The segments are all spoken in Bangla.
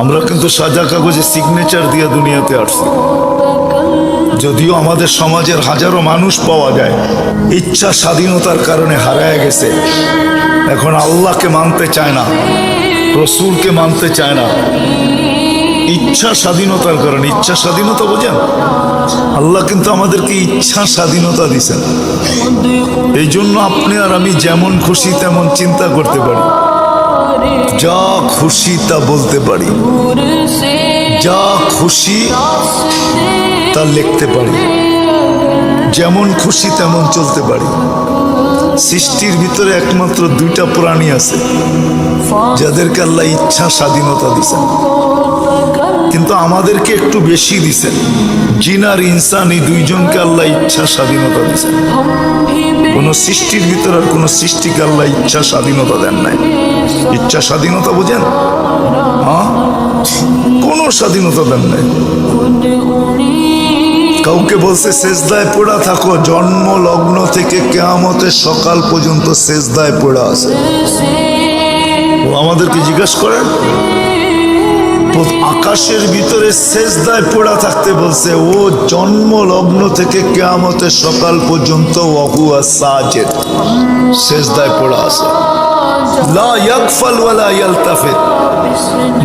আমরা কিন্তু সাদা কাগজে সিগনেচার দিয়ে দুনিয়াতে আসছি। যদিও আমাদের সমাজের হাজারো মানুষ পাওয়া যায় ইচ্ছা স্বাধীনতার কারণে হারায় গেছে, এখন আল্লাহকে মানতে চায় না, রসুলকে মানতে চায় না, ইচ্ছা স্বাধীনতার কারণে। ইচ্ছা স্বাধীনতা বোঝেন? আল্লাহ কিন্তু আমাদেরকে ইচ্ছা স্বাধীনতা দিয়েছেন। এই জন্য আপনি আর আমি যেমন খুশি তেমন চিন্তা করতে পারি, যা খুশি তা বলতে পারি, যা খুশি তা লিখতে পারি, যেমন খুশি তেমন চলতে পারি। সৃষ্টির ভিতরে একমাত্র দুইটা প্রাণী আছে যাদেরকে আল্লাহ ইচ্ছা স্বাধীনতা দিয়েছেন, কিন্তু আমাদেরকে একটু বেশি দিছেন। জিন আর ইনসান, এই দুইজনকে আল্লাহ ইচ্ছা স্বাধীনতা দিয়েছেন। কোন সৃষ্টির ভিতরে আর কোন সৃষ্টিকে আল্লাহ ইচ্ছা স্বাধীনতা দেন নাই। ইচ্ছা স্বাধীনতা বোঝেন? হ্যাঁ, কোন স্বাধীনতা দেন নাই। কাউকে বলছে সেজদায় পড়া থাকো, জন্ম লগ্ন থেকে কিয়ামতের সকাল পর্যন্ত সেজদায় পড়া আছে। ও আমাদেরকে জিজ্ঞাসা করেন, আকাশের ভিতরে সেজদায় পড়া থাকতে বলছে, ও জন্ম লগ্ন থেকে কিয়ামতের সকাল পর্যন্ত ওয়াহুয়া সাজিদ, সেজদায় পড়া আছে। লা ইয়াগফাল ওয়ালা ইয়ালতাফিত,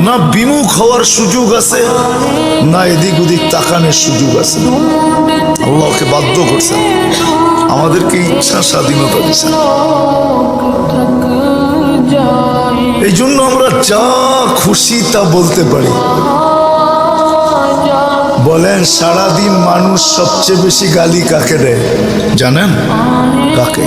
না বিমুখ হওয়ার সুযোগ আছে, না এদিক ওদিক তাকানোর সুযোগ আছে। আল্লাহকে বাধ্য করছেন, আমাদেরকে ইচ্ছা স্বাধীনতা দিচ্ছেন। এই জন্য আমরা যা খুশি তা বলতে পারি। বলেন, সারাদিন মানুষ সবচেয়ে বেশি গালি কাকে দেয় জানেন? কাকে?